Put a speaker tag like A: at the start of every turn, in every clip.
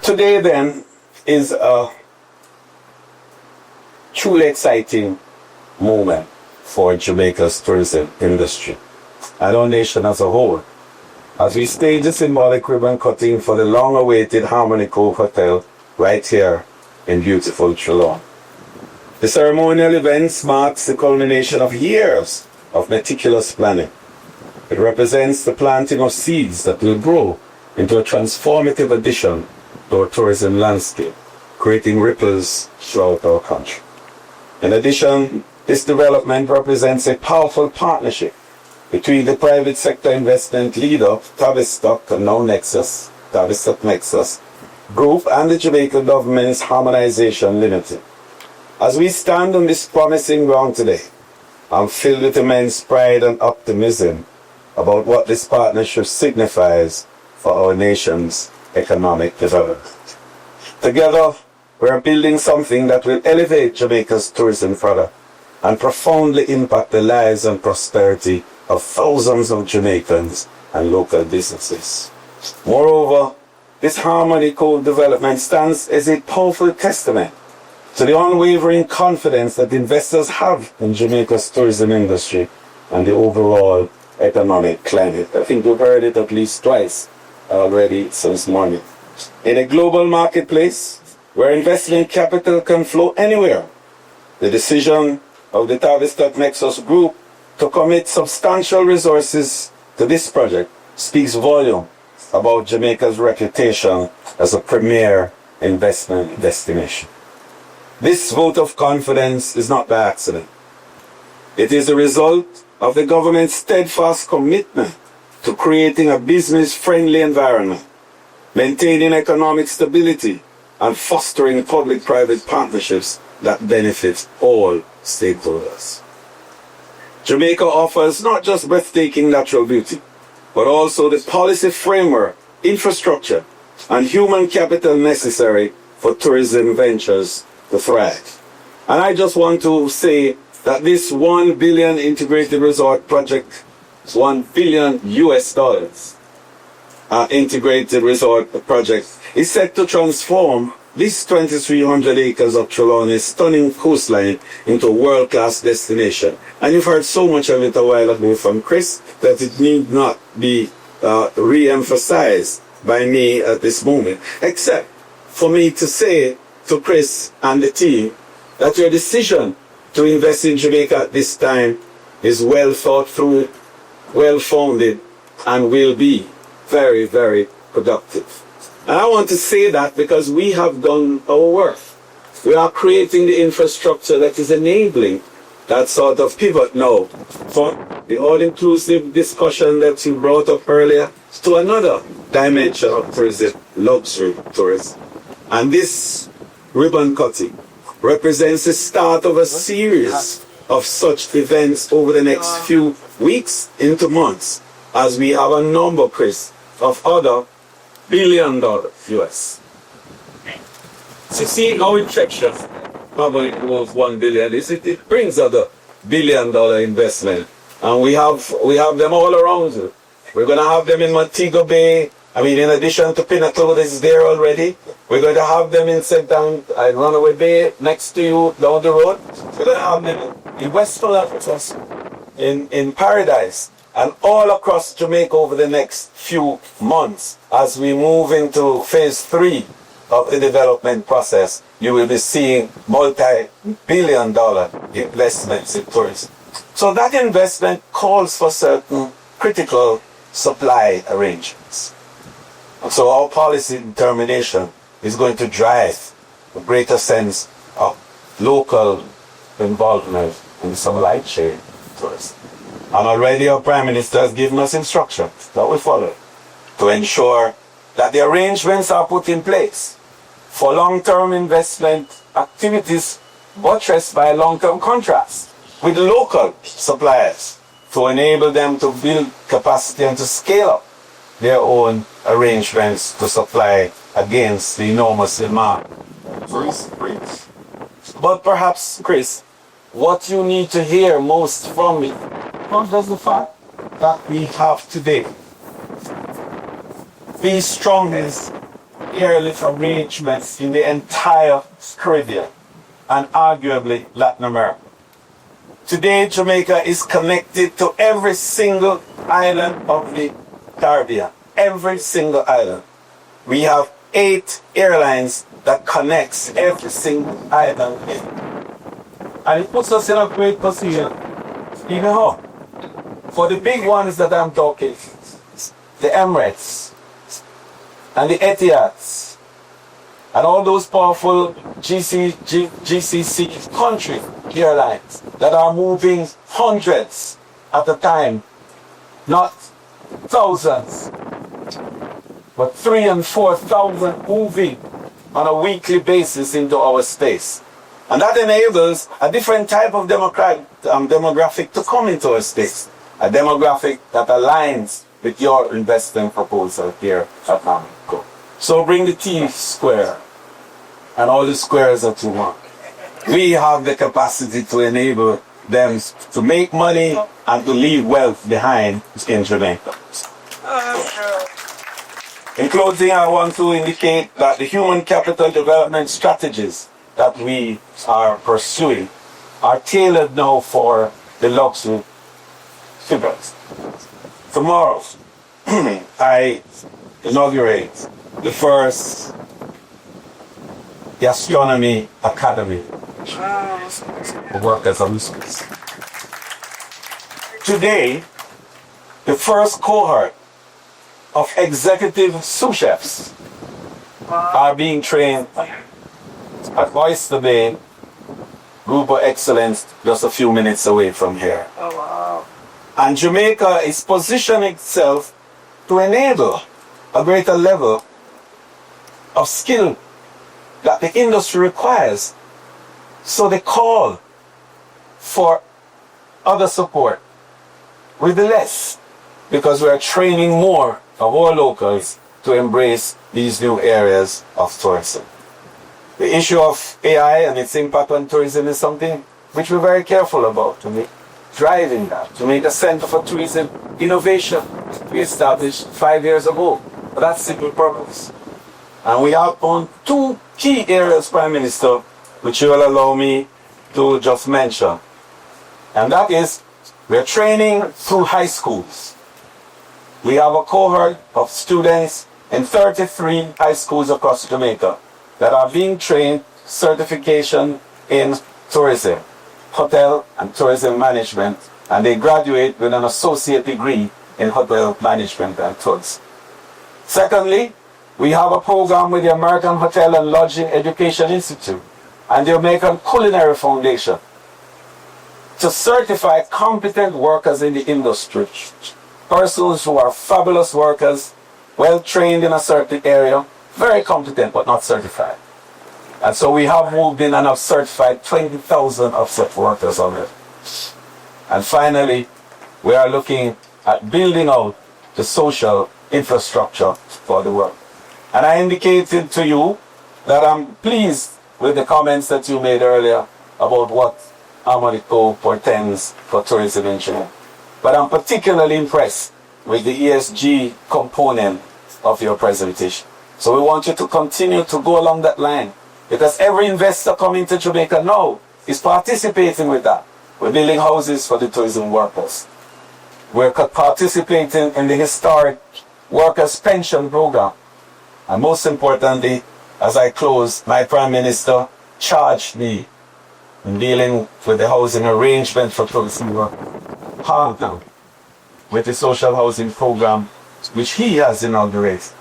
A: Today then is a truly exciting moment for Jamaica's tourism industry and our nation as a whole, as we stage the symbolic ribbon cutting for the long-awaited Harmony Cove Hotel right here in beautiful Trelawny. The ceremonial event marks the culmination of years of meticulous planning. It represents the planting of seeds that will grow into a transformative addition to our tourism landscape, creating ripples throughout our country. In addition, this development represents a powerful partnership between the private sector investment leader, Tavistock, and now Nexus, Tavistock Nexus Group, and the Jamaican government's Harmonization Limited. As we stand on this promising ground today, I'm filled with immense pride and optimism about what this partnership signifies for our nation's economic development. Together, we're building something that will elevate Jamaica's tourism product and profoundly impact the lives and prosperity of thousands of Jamaicans and local businesses. Moreover, this Harmony Cove development stands as a powerful testament to the unwavering confidence that investors have in Jamaica's tourism industry and the overall economic climate. I think we've heard it at least twice already since morning. In a global marketplace where investment capital can flow anywhere, the decision of the Tavistock Nexus Group to commit substantial resources to this project speaks volume about Jamaica's reputation as a premier investment destination. This vote of confidence is not by accident. It is the result of the government's steadfast commitment to creating a business-friendly environment, maintaining economic stability, and fostering public-private partnerships that benefit all stakeholders. Jamaica offers not just breathtaking natural beauty, but also the policy framework, infrastructure, and human capital necessary for tourism ventures to thrive. And I just want to say that this $1 billion integrated resort project, $1 billion US integrated resort project, is set to transform this 2,300 acres of Trelawny's stunning coastline into a world-class destination. And you've heard so much of it a while ago from Chris that it need not be re-emphasized by me at this moment, except for me to say to Chris and the team that your decision to invest in Jamaica at this time is well thought through, well founded, and will be very, very productive. And I want to say that because we have done our work. We are creating the infrastructure that is enabling that sort of pivot now from the all-inclusive discussion that you brought up earlier to another dimension of tourism, luxury tourism. And this ribbon cutting represents the start of a series of such events over the next few weeks into months, as we have a number, Chris, of other $1 billion US. So see how infectious probably was $1 billion is. It brings other $1 billion investment. And we have them all around you. We're going to have them in Montego Bay. I mean, in addition to Pinnacle that is there already, we're going to have them in St. Runaway Bay next to you down the road. We're going to have them in West Philadelphia, in Paradise, and all across Jamaica over the next few months. As we move into phase 3 of the development process, you will be seeing multi-billion-dollar investments in tourism. So that investment calls for certain critical supply arrangements. So our policy determination is going to drive a greater sense of local involvement in the supply chain tourism. And already our Prime Minister has given us instructions that we follow to ensure that the arrangements are put in place for long-term investment activities buttressed by long-term contracts with local suppliers to enable them to build capacity and to scale up their own arrangements to supply against the enormous demand. But perhaps, Chris, what you need to hear most from me, not just the fact that we have today, the strongest airlift arrangements in the entire Caribbean and arguably Latin America. Today, Jamaica is connected to every single island of the Caribbean. Every single island. We have 8 airlines that connects every single island. And it puts us in a great position. Even how? For the big ones that I'm talking, the Emirates and the Etihads and all those powerful GCC country airlines that are moving hundreds at a time, not thousands, but 3,000 and 4,000 moving on a weekly basis into our space. And that enables a different type of demographic to come into our space. A demographic that aligns with your investment proposal here at Cove. So bring the T square and all the squares that you want. We have the capacity to enable them to make money and to leave wealth behind in Jamaica. In closing, I want to indicate that the human capital development strategies that we are pursuing are tailored now for the luxury figures. Tomorrow, I inaugurate the first Astronomy Academy for workers and schools. Today, the first cohort of executive sous chefs are being trained at Oyster Bay Group of Excellence just a few minutes away from here.
B: Oh, wow.
A: And Jamaica is positioning itself to enable a greater level of skill that the industry requires. So the call for other support will be less because we are training more of our locals to embrace these new areas of tourism. The issue of AI and its impact on tourism is something which we're very careful about to make driving that, to make a center for tourism innovation we established 5 years ago for that simple purpose. And we have on 2 key areas, Prime Minister, which you will allow me to just mention. And that is, we're training through high schools. We have a cohort of students in 33 high schools across Jamaica that are being trained certification in tourism, hotel and tourism management, and they graduate with an associate degree in hotel management and tourism. Secondly, we have a program with the American Hotel and Lodging Education Institute and the American Culinary Foundation to certify competent workers in the industry, persons who are fabulous workers, well trained in a certain area, very competent but not certified. And so we have moved in and have certified 20,000 of such workers already. And finally, we are looking at building out the social infrastructure for the world. And I indicated to you that I'm pleased with the comments that you made earlier about what Cove portends for tourism in Jamaica. But I'm particularly impressed with the ESG component of your presentation. So we want you to continue to go along that line, because every investor coming to Jamaica now is participating with that. We're building houses for the tourism workers. We're participating in the historic workers' pension program. And most importantly, as I close, my Prime Minister charged me in dealing with the housing arrangement for tourism workers, hard down with the social housing program, which he has inaugurated.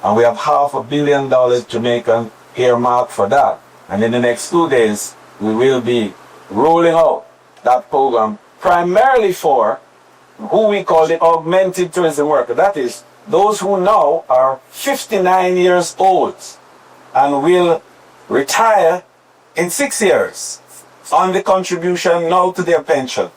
A: And we have $500 million Jamaican earmarked for that. And in the next 2 days, we will be rolling out that program primarily for who we call the augmented tourism worker. That is, those who now are 59 years old and will retire in 6 years on the contribution now to their pension.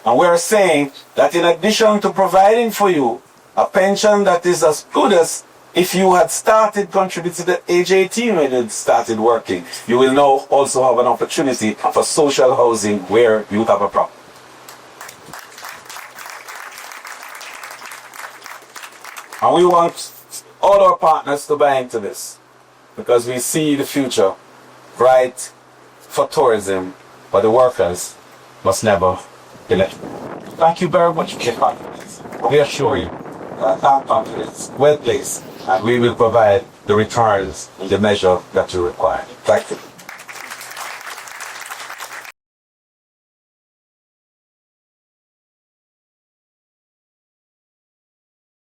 A: And we are saying that in addition to providing for you a pension that is as good as if you had started contributing at age 18 when you started working, you will now also have an opportunity for social housing where you have a problem. And we want all our partners to buy into this because we see the future bright for tourism, but the workers must never be left. Thank you very much for your confidence. We assure you that our confidence well placed and we will provide the returns in the measure that you require. Thank you.